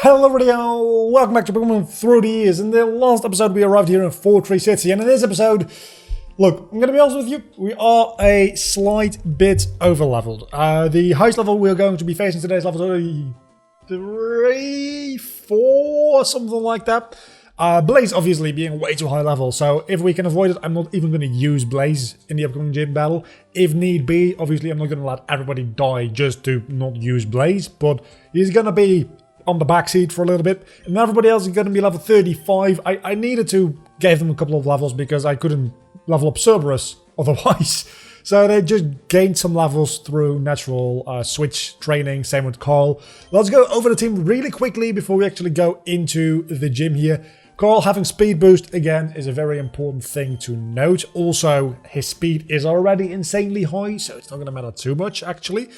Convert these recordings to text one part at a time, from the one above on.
Hello everybody, welcome back to Pokemon Through the Years. In the last episode we arrived here in Fortress City, and in this episode, look, I'm going to be honest with you, we are a slight bit over-leveled. The highest level we're going to be facing today is level 3, 4, something like that. Blaze obviously being way too high level, so if we can avoid it, I'm not even going to use Blaze in the upcoming gym battle. If need be, obviously I'm not going to let everybody die just to not use Blaze, but he's going to be on the backseat for a little bit, and everybody else is going to be level 35. I needed to give them a couple of levels because I couldn't level up Cerberus otherwise. So they just gained some levels through natural switch training, same with Carl. Let's go over the team really quickly before we actually go into the gym here. Carl having speed boost again is a very important thing to note. Also, his speed is already insanely high, so it's not going to matter too much actually.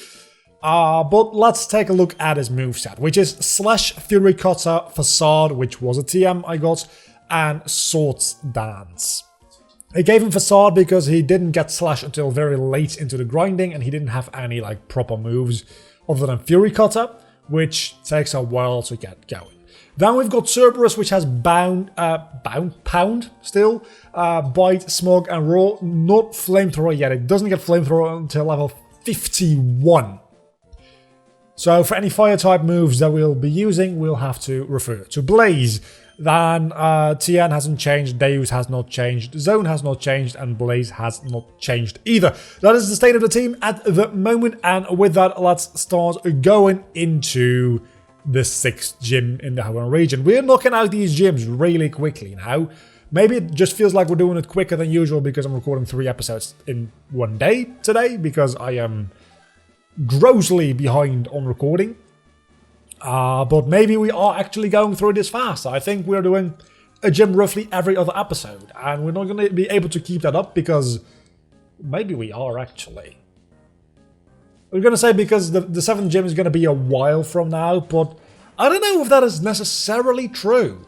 But let's take a look at his moveset, which is Slash, Fury Cutter, Facade, which was a TM I got, and Swords Dance. I gave him Facade because he didn't get Slash until very late into the grinding, and he didn't have any like proper moves other than Fury Cutter, which takes a while to get going. Then we've got Cerberus, which has Pound still, Bite, Smog, and Roar. Not Flamethrower yet. It doesn't get Flamethrower until level 51. So for any fire type moves that we'll be using, we'll have to refer to Blaze. Then Tian hasn't changed, Deus has not changed, Zone has not changed, and Blaze has not changed either. That is the state of the team at the moment, and with that, let's start going into the 6th gym in the Hawaiian region. We're knocking out these gyms really quickly now. Maybe it just feels like we're doing it quicker than usual because I'm recording 3 episodes in one day today, because I am grossly behind on recording. But maybe we are actually going through this fast. I think we're doing a gym roughly every other episode, and we're not going to be able to keep that up because maybe we are actually. I was going to say because the 7th gym is going to be a while from now, but I don't know if that is necessarily true.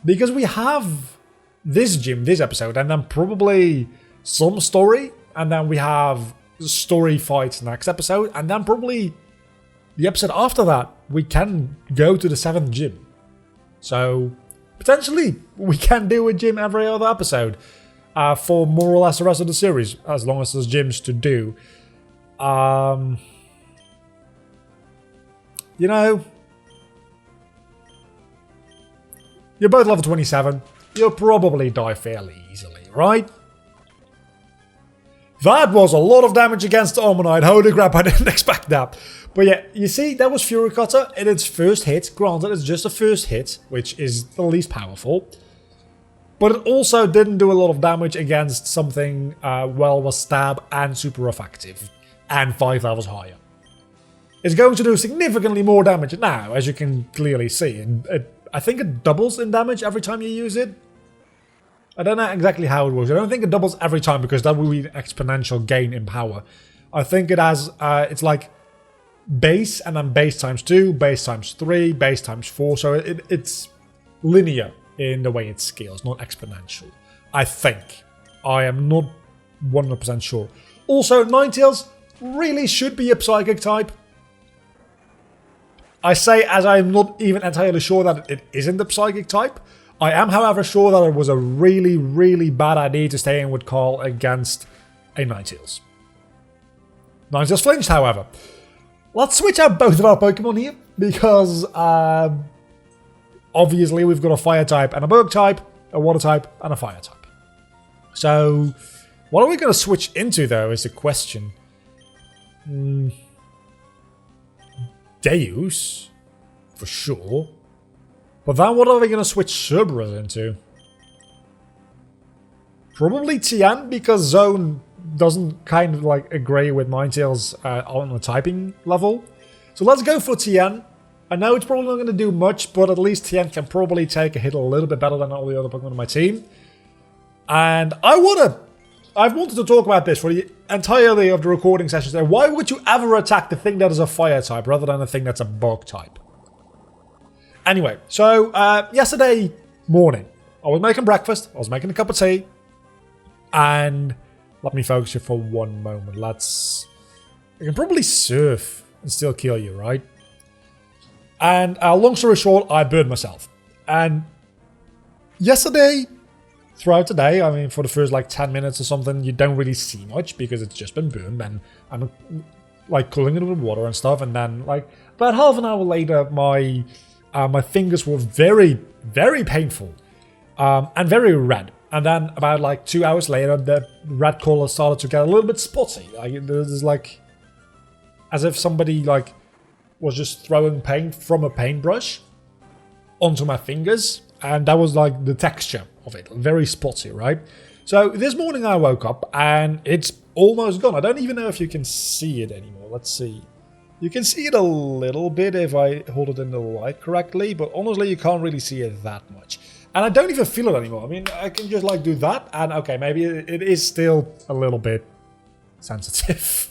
Because we have this gym, this episode, and then probably some story, and then we have story fights next episode, and then probably the episode after that we can go to the 7th gym. So potentially we can do a gym every other episode for more or less the rest of the series, as long as there's gyms to do. You know, you're both level 27, you'll probably die fairly easily, right? That was a lot of damage against Omanyte. Holy crap, I didn't expect that. But yeah, you see, that was Fury Cutter in its first hit. Granted, it's just a first hit, which is the least powerful. But it also didn't do a lot of damage against something, well, was Stab and super effective. And 5 levels higher. It's going to do significantly more damage now, as you can clearly see. And I think it doubles in damage every time you use it. I don't know exactly how it works. I don't think it doubles every time because that would be an exponential gain in power. I think it has, it's like base and then base times 2, base times 3, base times 4. So it's linear in the way it scales, not exponential. I think. I am not 100% sure. Also, Ninetales really should be a psychic type. I say as I'm not even entirely sure that it isn't a psychic type. I am, however, sure that it was a really, really bad idea to stay in with Carl against a Ninetales. Ninetales flinched, however. Let's switch out both of our Pokemon here, because obviously we've got a Fire type and a Bug type, a Water type and a Fire type. So, what are we going to switch into, though, is the question. Deus, for sure. But then what are we going to switch Cerberus into? Probably Tian, because Zone doesn't kind of like agree with Ninetales on the typing level. So let's go for Tian. I know it's probably not going to do much, but at least Tian can probably take a hit a little bit better than all the other Pokemon on my team. And I've wanted to talk about this for the entirety of the recording session today. Why would you ever attack the thing that is a Fire type rather than the thing that's a Bug type? Anyway, so yesterday morning, I was making breakfast, I was making a cup of tea, and let me focus here for one moment. I can probably surf and still kill you, right? And long story short, I burned myself. And yesterday, throughout the day, I mean, for the first like 10 minutes or something, you don't really see much because it's just been burned. And I'm like cooling it with water and stuff. And then like about half an hour later, my fingers were very, very painful and very red. And then about like 2 hours later, the red color started to get a little bit spotty. Like there's like as if somebody like was just throwing paint from a paintbrush onto my fingers, and that was like the texture of it, very spotty, right? So this morning I woke up and it's almost gone. I don't even know if you can see it anymore. Let's see. You can see it a little bit if I hold it in the light correctly, but honestly you can't really see it that much. And I don't even feel it anymore. I mean, I can just like do that and okay, maybe it is still a little bit sensitive.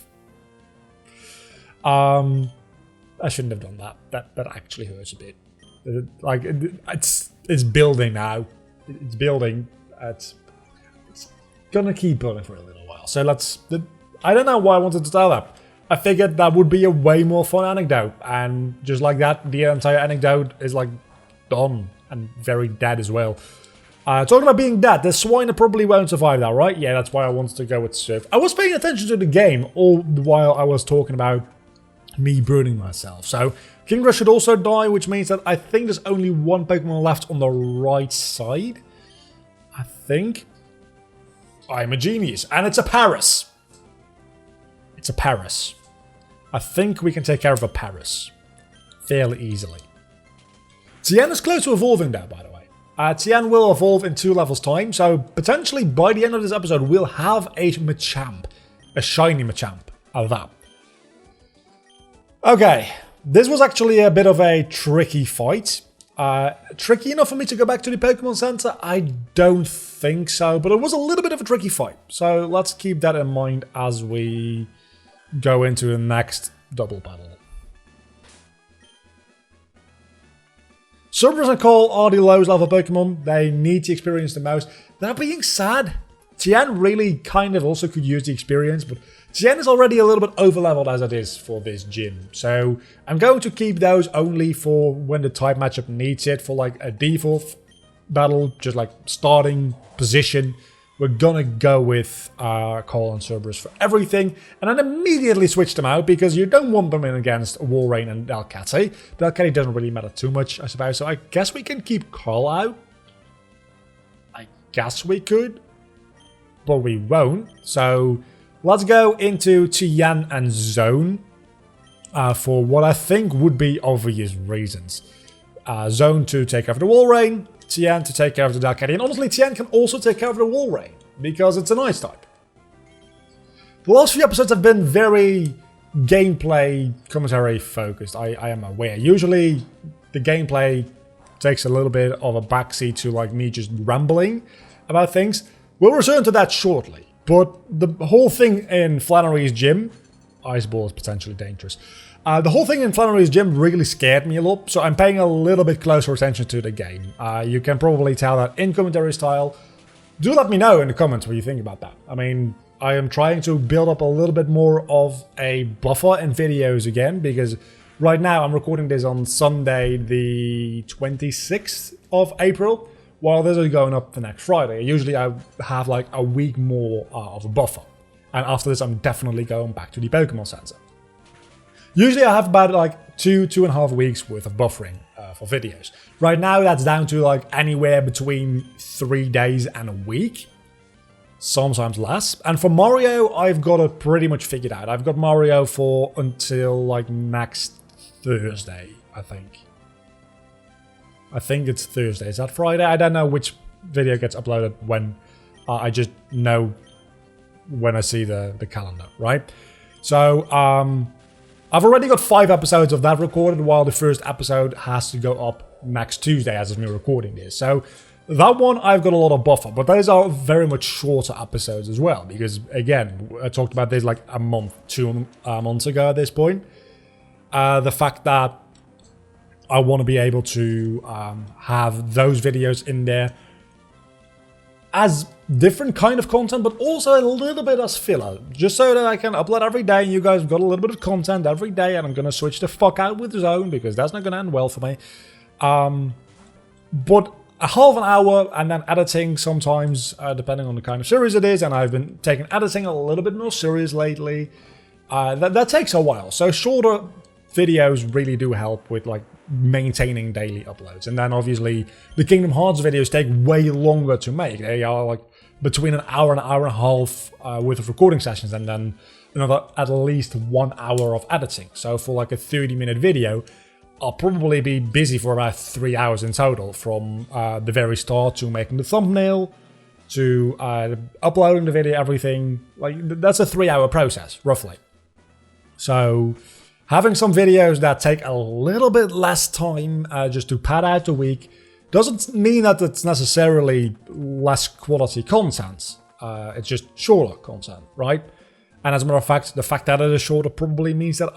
I shouldn't have done that. That actually hurts a bit. Like it's building now. It's building. It's gonna keep building for a little while. So let's. I don't know why I wanted to tell that. I figured that would be a way more fun anecdote, and just like that, the entire anecdote is like done and very dead as well. Talking about being dead, the swine probably won't survive that, right? Yeah, that's why I wanted to go with Surf. I was paying attention to the game all the while I was talking about me burning myself. So Kingdra should also die, which means that I think there's only one Pokemon left on the right side. I think. I'm a genius. And it's a Paris. It's a Paris. I think we can take care of a Paris fairly easily. Tien is close to evolving now, by the way. Tien will evolve in 2 levels time, so potentially by the end of this episode we'll have a Machamp. A shiny Machamp out of that. Okay, this was actually a bit of a tricky fight. Tricky enough for me to go back to the Pokemon Center? I don't think so, but it was a little bit of a tricky fight. So let's keep that in mind as we go into the next double battle. Cerberus and Cole are the lowest level Pokemon. They need the experience the most. That being said, Tien really kind of also could use the experience, but Tien is already a little bit over-leveled as it is for this gym. So I'm going to keep those only for when the type matchup needs it, for like a default battle, just like starting position. We're gonna go with Cole and Cerberus for everything, and then immediately switch them out because you don't want them in against Walrein and Delcatty. Delcatty doesn't really matter too much, I suppose, so I guess we can keep Cole out. I guess we could, but we won't. So let's go into Tien and Zone for what I think would be obvious reasons. Zone to take over the Walrein, Tien to take care of the Delcatty, and honestly Tien can also take care of the Walrein because it's an ice type. The last few episodes have been very gameplay commentary focused, I am aware. Usually the gameplay takes a little bit of a backseat to like me just rambling about things. We'll return to that shortly, but the whole thing in Flannery's gym, Ice Ball is potentially dangerous. The whole thing in Flannery's gym really scared me a lot, so I'm paying a little bit closer attention to the game. You can probably tell that in commentary style. Do let me know in the comments what you think about that. I mean, I am trying to build up a little bit more of a buffer in videos again, because right now I'm recording this on Sunday the 26th of April, while this is going up the next Friday. Usually I have like a week more of a buffer, and after this I'm definitely going back to the Pokemon Center. Usually I have about like 2.5 weeks worth of buffering for videos. Right now that's down to like anywhere between 3 days and a week. Sometimes less. And for Mario, I've got it pretty much figured out. I've got Mario for until like next Thursday, I think. I think it's Thursday. Is that Friday? I don't know which video gets uploaded when. I just know when I see the calendar, right? So, I've already got 5 episodes of that recorded, while the first episode has to go up next Tuesday as of me recording this. So that one I've got a lot of buffer, but those are very much shorter episodes as well, because again, I talked about this like a month, 2 months ago at this point. The fact that I want to be able to have those videos in there as different kind of content, but also a little bit as filler, just so that I can upload every day and you guys got a little bit of content every day. And I'm gonna switch the fuck out with Zone because that's not gonna end well for me. But a half an hour and then editing sometimes, depending on the kind of series it is, and I've been taking editing a little bit more serious lately. That takes a while, so shorter videos really do help with like maintaining daily uploads. And then obviously the Kingdom Hearts videos take way longer to make. They are like between an hour and a half worth of recording sessions, and then another at least 1 hour of editing. So for like a 30-minute video, I'll probably be busy for about 3 hours in total, from the very start to making the thumbnail to uploading the video, everything. Like that's a 3-hour process roughly. So having some videos that take a little bit less time just to pad out the week doesn't mean that it's necessarily less quality content. It's just shorter content, right? And as a matter of fact, the fact that it is shorter probably means that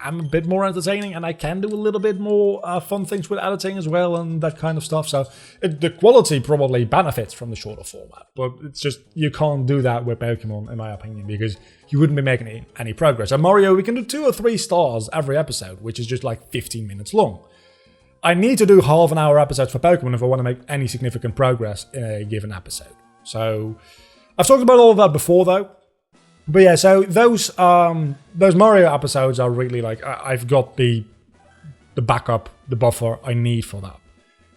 I'm a bit more entertaining and I can do a little bit more fun things with editing as well and that kind of stuff. So the quality probably benefits from the shorter format, but it's just you can't do that with Pokemon in my opinion, because you wouldn't be making any progress. And Mario, we can do 2 or 3 stars every episode, which is just like 15 minutes long. I need to do half an hour episodes for Pokemon if I want to make any significant progress in a given episode. So I've talked about all of that before though. But yeah, so those Mario episodes are really like, I've got the backup, the buffer I need for that.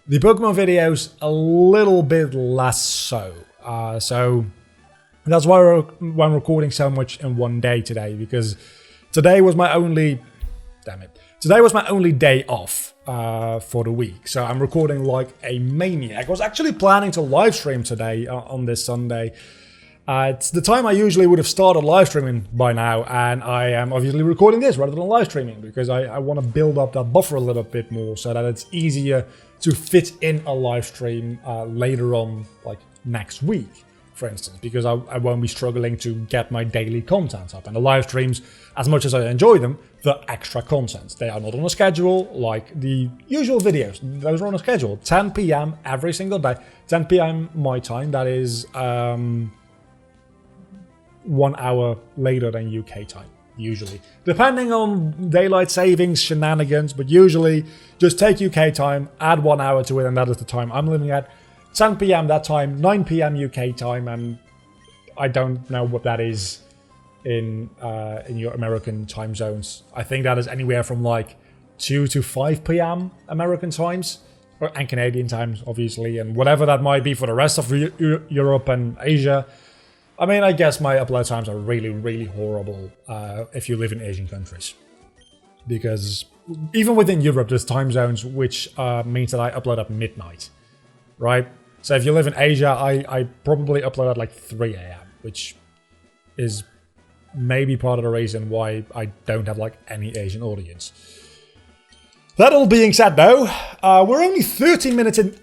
The Pokemon videos, a little bit less so. So that's why I'm recording so much in one day today, because today was my only, today was my only day off for the week. So I'm recording like a maniac. I was actually planning to live stream today on this Sunday. It's the time I usually would have started live streaming by now, and I am obviously recording this rather than live streaming because I want to build up that buffer a little bit more so that it's easier to fit in a live stream later on, like next week, for instance, because I won't be struggling to get my daily content up. And the live streams, as much as I enjoy them, the extra content. They are not on a schedule like the usual videos. Those are on a schedule. 10 p.m. every single day. 10 p.m. my time. That is 1 hour later than UK time, usually. Depending on daylight savings shenanigans, but usually just take UK time, add 1 hour to it, and that is the time I'm living at. 10 p.m. that time, 9 p.m. UK time, and I don't know what that is in your American time zones. I think that is anywhere from like 2 to 5 p.m. American times, and Canadian times, obviously, and whatever that might be for the rest of Europe and Asia. I mean, I guess my upload times are really, really horrible if you live in Asian countries. Because even within Europe, there's time zones, which means that I upload at midnight, right? So if you live in Asia, I probably upload at like 3 a.m., which is maybe part of the reason why I don't have like any Asian audience. That all being said though, we're only 30 minutes in.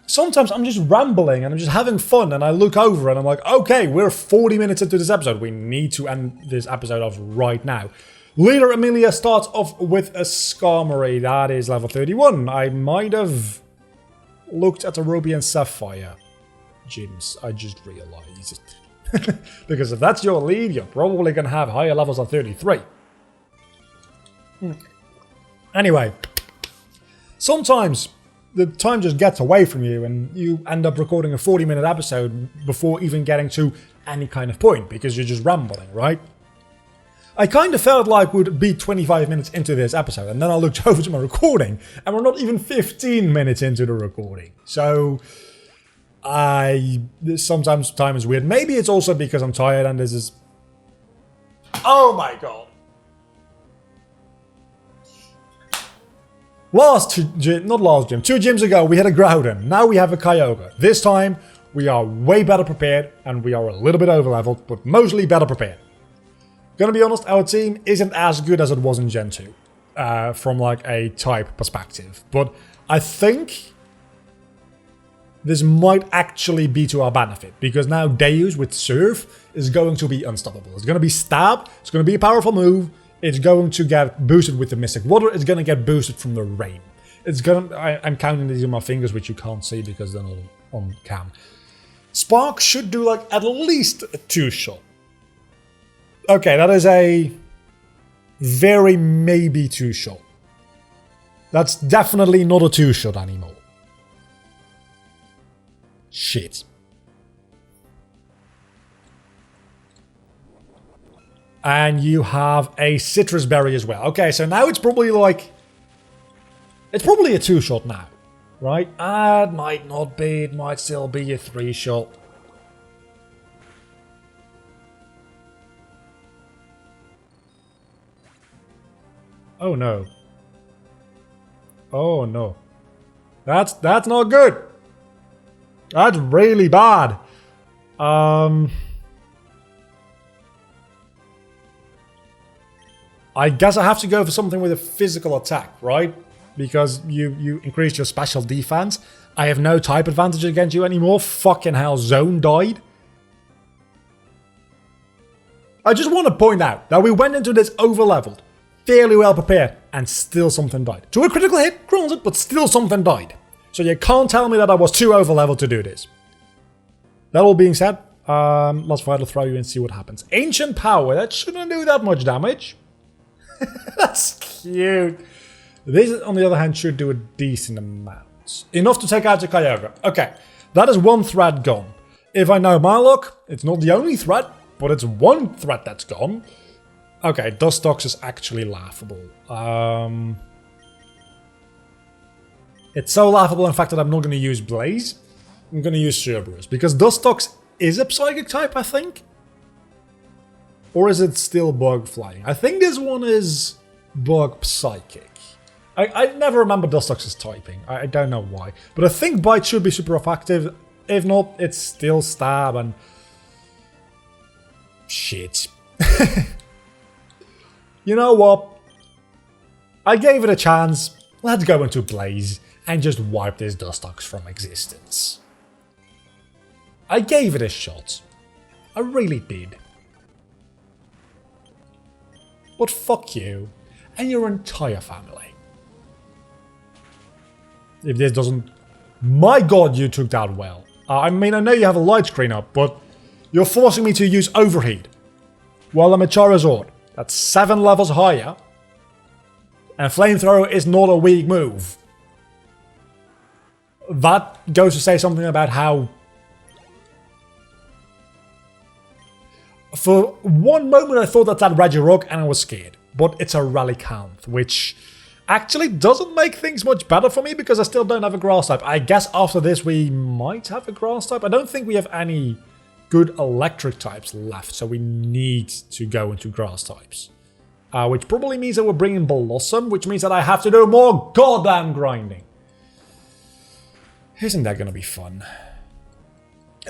Sometimes I'm just rambling and I'm just having fun and I look over and I'm like, okay, we're 40 minutes into this episode. We need to end this episode off right now. Leader Amelia starts off with a Skarmory. That is level 31. I might have looked at the Ruby and Sapphire gyms. I just realized. Because if that's your lead, you're probably going to have higher levels than 33. Anyway, sometimes the time just gets away from you and you end up recording a 40-minute episode before even getting to any kind of point because you're just rambling, right? I kind of felt like we'd be 25 minutes into this episode, and then I looked over to my recording and we're not even 15 minutes into the recording. So sometimes time is weird. Maybe it's also because I'm tired and this is... Oh my god. 2 gyms ago we had a Groudon, now we have a Kyogre. This time we are way better prepared and we are a little bit over-leveled, but mostly better prepared. Gonna be honest, our team isn't as good as it was in Gen 2, from like a type perspective, but I think this might actually be to our benefit, because now Deus with Surf is going to be unstoppable. It's going to be Stab, it's going to be a powerful move, it's going to get boosted with the Mystic Water, it's going to get boosted from the Rain. It's gonna. I'm counting these on my fingers, which you can't see because they're not on cam. Spark should do like at least a 2-shot. Okay, that is a very maybe 2-shot. That's definitely not a 2-shot anymore. Shit. And you have a citrus berry as well. Okay, so now it's probably like... It's probably a 2-shot now, right? It might not be. It might still be a 3-shot. Oh no. Oh no. That's not good. That's really bad. I guess I have to go for something with a physical attack, right? Because you increased your special defense. I have no type advantage against you anymore. Fucking hell, Zone died. I just want to point out that we went into this over-leveled, fairly well prepared, and still something died. To a critical hit, granted, but still something died. So you can't tell me that I was too over-leveled to do this. That all being said, let's try to throw you and see what happens. Ancient Power, that shouldn't do that much damage. That's cute. This, on the other hand, should do a decent amount. Enough to take out the Kyogre. Okay, that is one threat gone. If I know my luck, it's not the only threat, but it's one threat that's gone. Okay, Dustox is actually laughable. It's so laughable, in fact, that I'm not going to use Blaze. I'm going to use Cerberus, because Dustox is a Psychic type, I think. Or is it still Bug Flying? I think this one is Bug Psychic. I never remember Dustox's typing. I don't know why. But I think Bite should be super effective. If not, it's still Stab and... Shit. You know what? I gave it a chance. Let's go into Blaze and just wipe this Dustox from existence. I gave it a shot. I really did. But fuck you and your entire family. If this doesn't... My god, you took that well. I mean, I know you have a light screen up, but you're forcing me to use Overheat. Well, I'm a Charizard. That's 7 levels higher. And Flamethrower is not a weak move. That goes to say something about how... For one moment I thought that Regirock and I was scared. But it's a Relicanth, which actually doesn't make things much better for me because I still don't have a Grass type. I guess after this we might have a Grass type. I don't think we have any good Electric types left, so we need to go into Grass types. Which probably means that we're bringing Blossom, which means that I have to do more goddamn grinding. Isn't that going to be fun?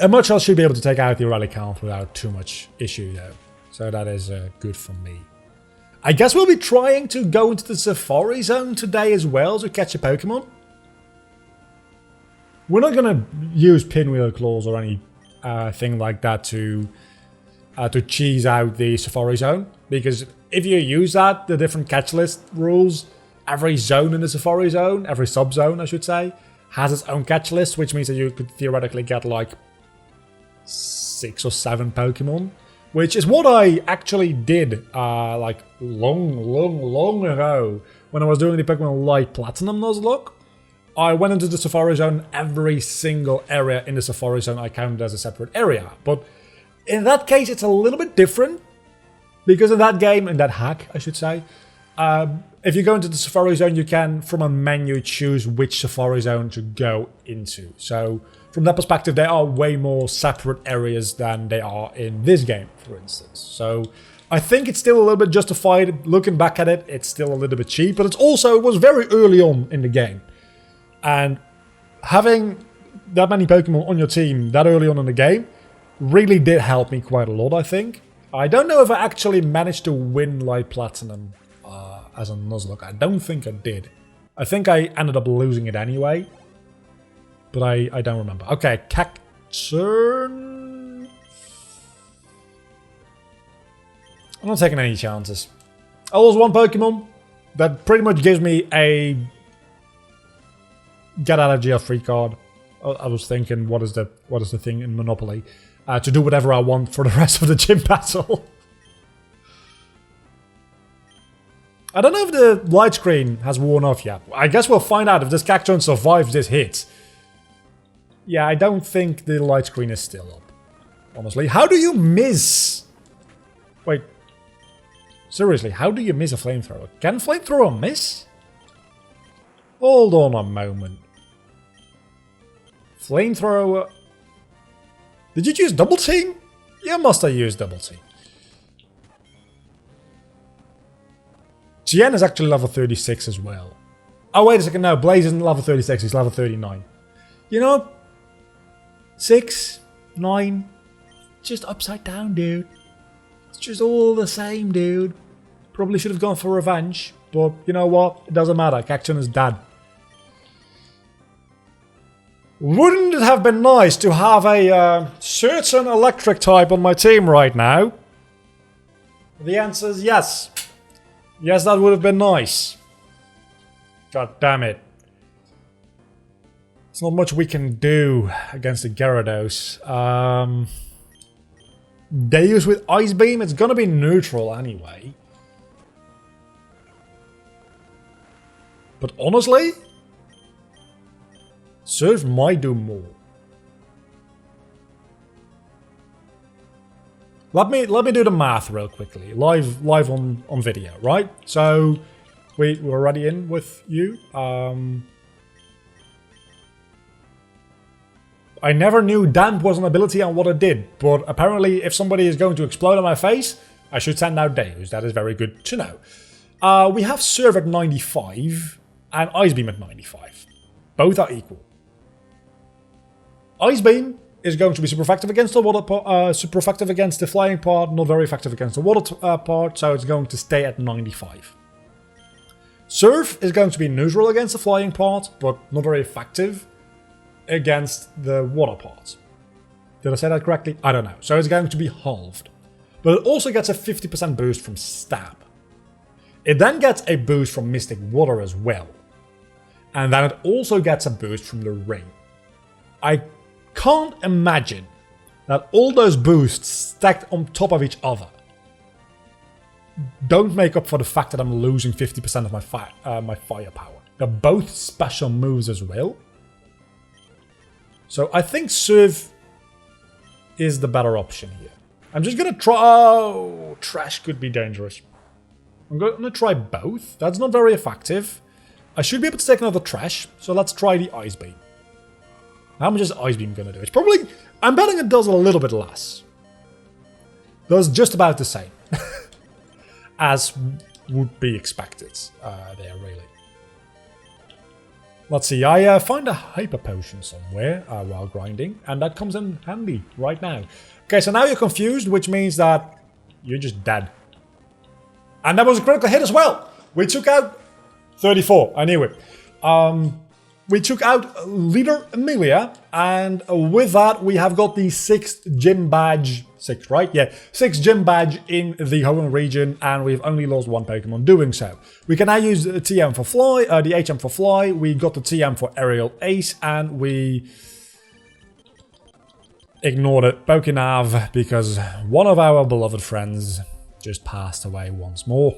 A Muchel should be able to take out the Relicanth without too much issue though. So that is good for me. I guess we'll be trying to go into the Safari Zone today as well to catch a Pokemon. We're not going to use Pinwheel Claws or any thing like that to cheese out the Safari Zone. Because if you use that, the different catch list rules, every zone in the Safari Zone, every sub-zone I should say, has its own catch list, which means that you could theoretically get like 6 or 7 Pokemon. Which is what I actually did like long ago when I was doing the Pokemon Light Platinum Nuzlocke. I went into the Safari Zone, every single area in the Safari Zone I counted as a separate area. But in that case it's a little bit different. Because in that game, in that hack I should say, if you go into the Safari Zone you can from a menu choose which Safari Zone to go into. So from that perspective, there are way more separate areas than they are in this game, for instance. So I think it's still a little bit justified. Looking back at it, it's still a little bit cheap, but it was very early on in the game. And having that many Pokemon on your team that early on in the game really did help me quite a lot, I think. I don't know if I actually managed to win Light Platinum as a Nuzlocke. I don't think I did. I think I ended up losing it anyway. But I don't remember. Okay, Cacturn. I'm not taking any chances. I lost one Pokemon that pretty much gives me a get out of jail free card. I was thinking, what is the thing in Monopoly? To do whatever I want for the rest of the gym battle. I don't know if the light screen has worn off yet. I guess we'll find out if this Cacturne survives this hit. Yeah, I don't think the light screen is still up. Honestly, how do you miss? Wait. Seriously, how do you miss a flamethrower? Can flamethrower miss? Hold on a moment. Flamethrower. Did you use double team? You must have used double team. Tien is actually level 36 as well. Oh, wait a second. No, Blaze isn't level 36. He's level 39. You know, 6, 9, just upside down, dude. It's just all the same, dude. Probably should have gone for revenge. But you know what? It doesn't matter. Cacturne is dead. Wouldn't it have been nice to have a certain electric type on my team right now? The answer is yes. Yes, that would have been nice. God damn it. There's not much we can do against the Gyarados. Deus with Ice Beam, it's gonna be neutral anyway. But honestly, Surf might do more. Let me do the math real quickly, live on video, right? So we're already in with you. I never knew Damp was an ability and what it did, but apparently if somebody is going to explode on my face, I should send out Deus. That is very good to know. We have Surf at 95 and Ice Beam at 95. Both are equal. Ice Beam is going to be super effective against the water part, super effective against the flying part, not very effective against the water part, so it's going to stay at 95. Surf is going to be neutral against the flying part, but not very effective against the water part. Did I say that correctly? I don't know. So it's going to be halved. But it also gets a 50% boost from Stab. It then gets a boost from Mystic Water as well. And then it also gets a boost from the Ring. I can't imagine that all those boosts stacked on top of each other don't make up for the fact that I'm losing 50% of my firepower. They're both special moves as well. So I think Surf is the better option here. I'm just gonna try... Oh, Trash could be dangerous. I'm gonna try both. That's not very effective. I should be able to take another Trash, so let's try the Ice Beam. How much is Ice Beam gonna do? It's probably... I'm betting it does a little bit less. Does just about the same. As would be expected there, really. Let's see, I find a Hyper Potion somewhere while grinding, and that comes in handy right now. Okay, so now you're confused, which means that you're just dead. And that was a critical hit as well! We took out 34, I knew it. We took out Leader Amelia, and with that we have got the 6th gym badge. 6, right? Yeah, 6th gym badge in the Hoenn region, and we've only lost one Pokemon doing so. We can now use the TM for Fly, the HM for Fly, we got the TM for Aerial Ace, and we ignored it, Pokenav, because one of our beloved friends just passed away once more.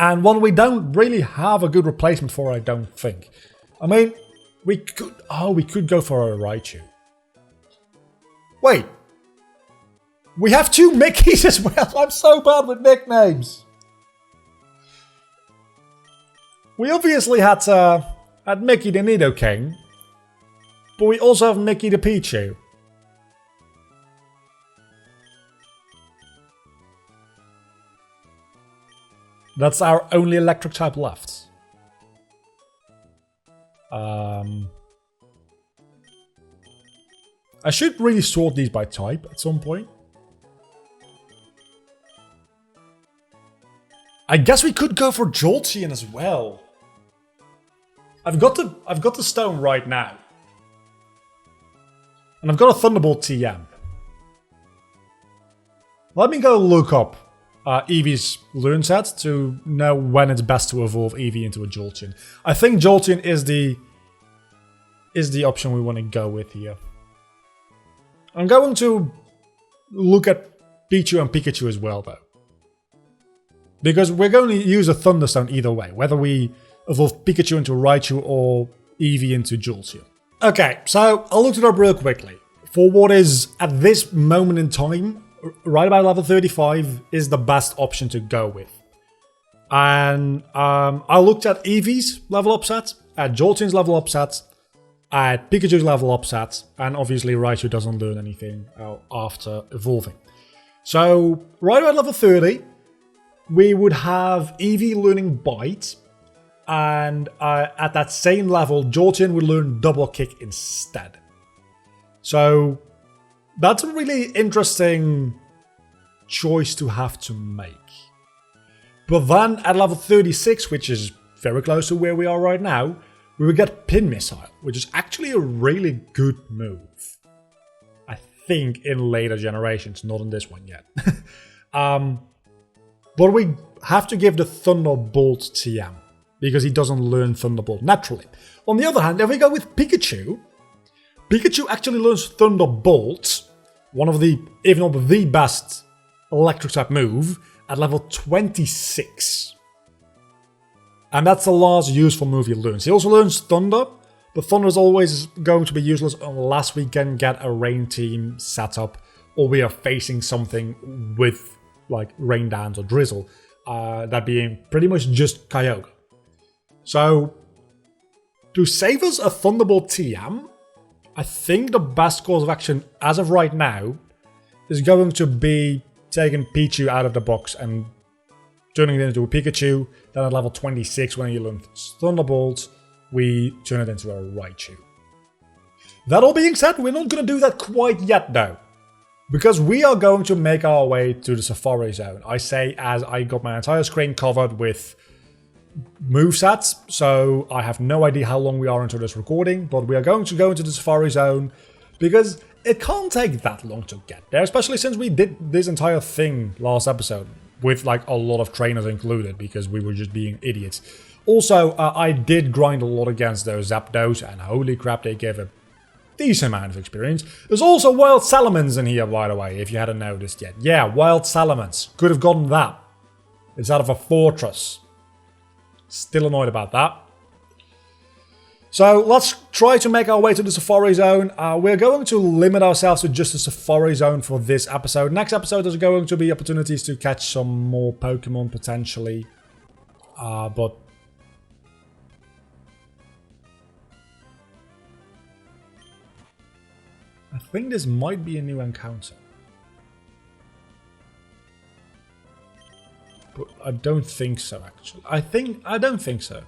And one we don't really have a good replacement for, I don't think. I mean, we could... Oh, we could go for a Raichu. Wait. We have 2 Mickeys as well. I'm so bad with nicknames. We obviously had Mickey the Nidoking. But we also have Mickey the Pichu. That's our only electric type left. I should really sort these by type at some point. I guess we could go for Jolteon as well. I've got the stone right now. And I've got a Thunderbolt TM. Let me go look up Eevee's learn set to know when it's best to evolve Eevee into a Jolteon. I think Jolteon is the option we want to go with here. I'm going to look at Pichu and Pikachu as well, though. Because we're going to use a Thunderstone either way, whether we evolve Pikachu into Raichu or Eevee into Jolteon. Okay, so I looked it up real quickly. For what is, at this moment in time, right about level 35 is the best option to go with. And I looked at Eevee's level up stats, at Jolteon's level up stats, at Pikachu's level up stats, and obviously Raichu doesn't learn anything after evolving. So, right about level 30, we would have Eevee learning Bite, and at that same level, Jolteon would learn Double Kick instead. So, that's a really interesting choice to have to make. But then, at level 36, which is very close to where we are right now, we would get Pin Missile, which is actually a really good move. I think in later generations, not in this one yet. But we have to give the Thunderbolt TM, because he doesn't learn Thunderbolt naturally. On the other hand, if we go with Pikachu, Pikachu actually learns Thunderbolt, one of the, if not the best electric type move, at level 26. And that's the last useful move he learns. He also learns Thunder, but Thunder is always going to be useless unless we can get a Rain team set up or we are facing something with like Rain Dance or Drizzle, that being pretty much just Kyogre. So, to save us a Thunderbolt TM, I think the best course of action as of right now is going to be taking Pichu out of the box and turning it into a Pikachu. Then at level 26, when you learn Thunderbolt, we turn it into a Raichu. That all being said, we're not going to do that quite yet though, because we are going to make our way to the Safari Zone. I say as I got my entire screen covered with movesets, so I have no idea how long we are into this recording, but we are going to go into the Safari Zone because it can't take that long to get there, especially since we did this entire thing last episode with like a lot of trainers included because we were just being idiots. Also, I did grind a lot against those Zapdos, and holy crap, they gave a decent amount of experience. There's also Wild Salamence in here, by the way, if you hadn't noticed yet. Yeah, Wild Salamence. Could have gotten that. It's out of a fortress. Still annoyed about that. So let's try to make our way to the Safari Zone. We're going to limit ourselves to just the Safari Zone for this episode. Next episode is going to be opportunities to catch some more Pokemon potentially. But I think this might be a new encounter. But I don't think so, actually. I don't think so.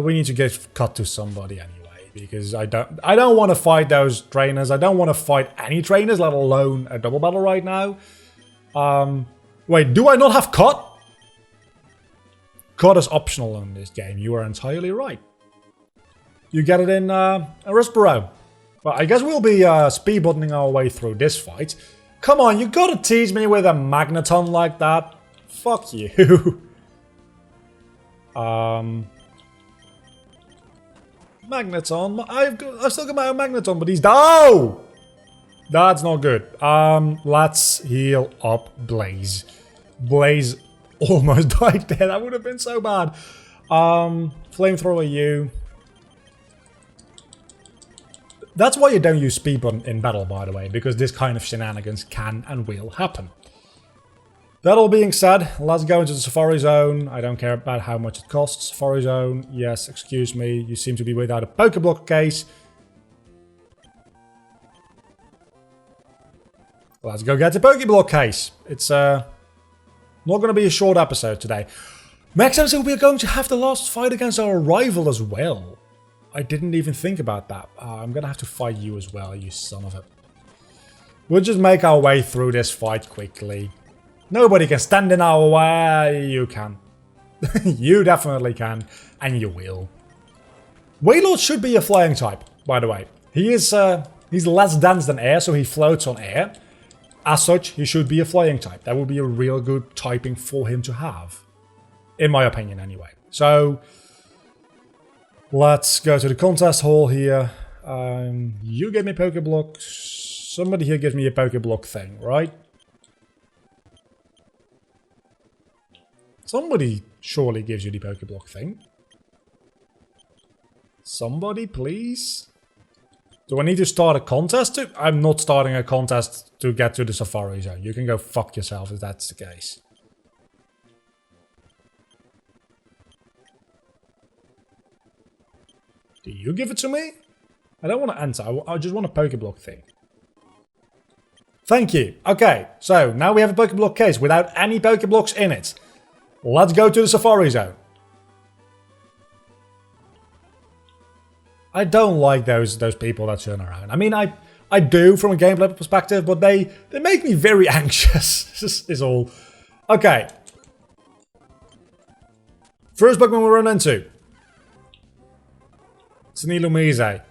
We need to get cut to somebody anyway, because I don't want to fight those trainers. I don't want to fight any trainers, let alone a double battle right now. Wait, do I not have cut? Cut is optional in this game. You are entirely right. You get it in Arisboro. Well, I guess we'll be speedbuttoning our way through this fight. Come on, you gotta tease me with a Magneton like that. Fuck you. Magneton. I've still got my own Magneton, but he's... Oh! That's not good. Let's heal up Blaze. Blaze almost died there. That would have been so bad. Flamethrower you. That's why you don't use speed button in battle, by the way, because this kind of shenanigans can and will happen. That all being said, let's go into the Safari Zone. I don't care about how much it costs. Safari Zone, yes, excuse me, you seem to be without a Pokeblock case. Let's go get the Pokeblock case. It's not going to be a short episode today. Next episode, we are going to have the last fight against our rival as well. I didn't even think about that. I'm going to have to fight you as well, you son of a... We'll just make our way through this fight quickly. Nobody can stand in our way. You can. You definitely can. And you will. Wailord should be a flying type, by the way. He is, he's less dense than air, so he floats on air. as such, he should be a flying type. That would be a real good typing for him to have. In my opinion, anyway. So, let's go to the contest hall here. You give me Pokeblock. Somebody here gives me a Pokeblock thing, right? Somebody surely gives you the Pokeblock thing. Somebody, please? Do I need to start a contest? I'm not starting a contest to get to the Safari Zone. You can go fuck yourself if that's the case. Do you give it to me? I don't want to enter. I just want a Pokeblock thing. Thank you. Okay, so now we have a Pokeblock case without any Pokeblocks in it. Let's go to the Safari Zone. I don't like those people that turn around. I mean, I do from a gameplay perspective, but they make me very anxious, is all. Okay. First Pokemon we run into. It's an Illumise.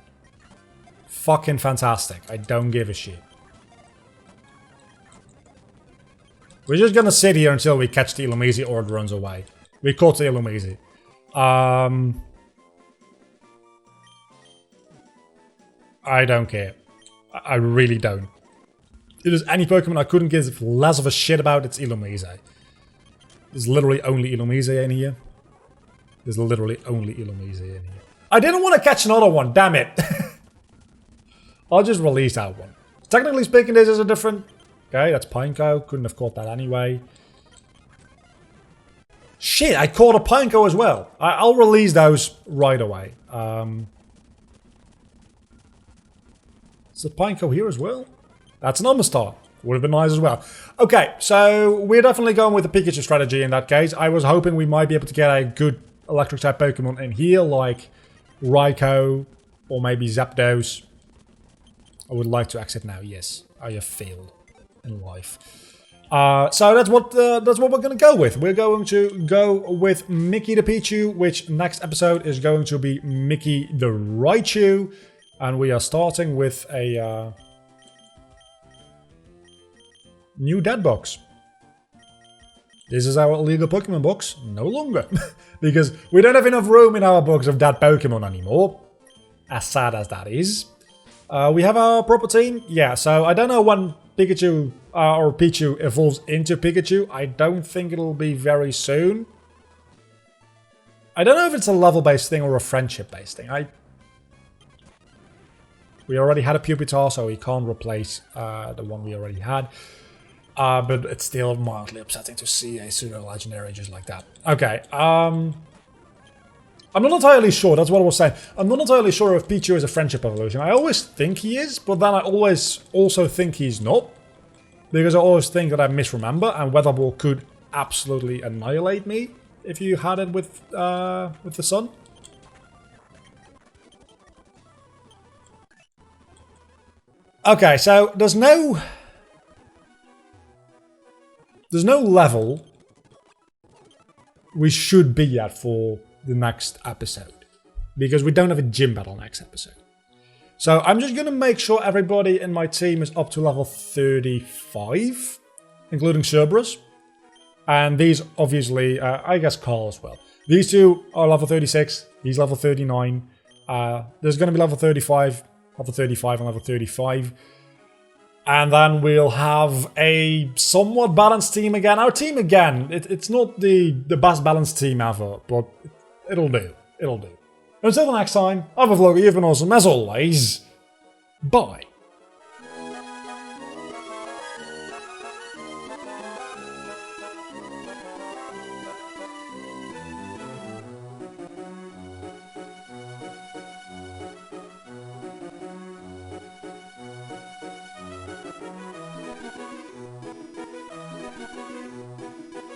Fucking fantastic. I don't give a shit. We're just gonna sit here until we catch the Illumise or it runs away. We caught the Illumise. I don't care. I really don't. If there's any Pokemon I couldn't give less of a shit about, it's Illumise. There's literally only Illumise in here. There's literally only Illumise in here. I didn't want to catch another one, damn it. I'll just release that one. Technically speaking, this is a different... Okay, that's Pineco. Couldn't have caught that anyway. Shit, I caught a Pineco as well. I'll release those right away. Is the Pineco here as well? That's an Omastar. Would have been nice as well. Okay, so we're definitely going with the Pikachu strategy in that case. I was hoping we might be able to get a good electric type Pokemon in here, like Raikou or maybe Zapdos. I would like to exit now, yes. I have failed in life. So that's what we're going to go with. We're going to go with Mickey the Pichu, which next episode is going to be Mickey the Raichu. And we are starting with a new dead box. This is our illegal Pokemon box. No longer. Because we don't have enough room in our box of dead Pokemon anymore. As sad as that is. We have our proper team. Yeah, so I don't know when Pikachu or Pichu evolves into Pikachu. I don't think it'll be very soon. I don't know if it's a level-based thing or a friendship-based thing. We already had a Pupitar, so we can't replace the one we already had. But it's still mildly upsetting to see a pseudo-legendary just like that. Okay, I'm not entirely sure, that's what I was saying. I'm not entirely sure if Pichu is a friendship evolution. I always think he is, but then I always also think he's not. Because I always think that I misremember, and Weather Ball could absolutely annihilate me if you had it with the sun. Okay, so there's no level we should be at for the next episode, because we don't have a gym battle next episode. So I'm just gonna make sure everybody in my team is up to level 35, including Cerberus. And these obviously, I guess Carl as well. These two are level 36, he's level 39. There's gonna be level 35 and level 35. And then we'll have a somewhat balanced team again. Our team again, it's not the best balanced team ever, but it'll do. It'll do. Until the next time, I've a vlogger, you've been awesome as always. Bye.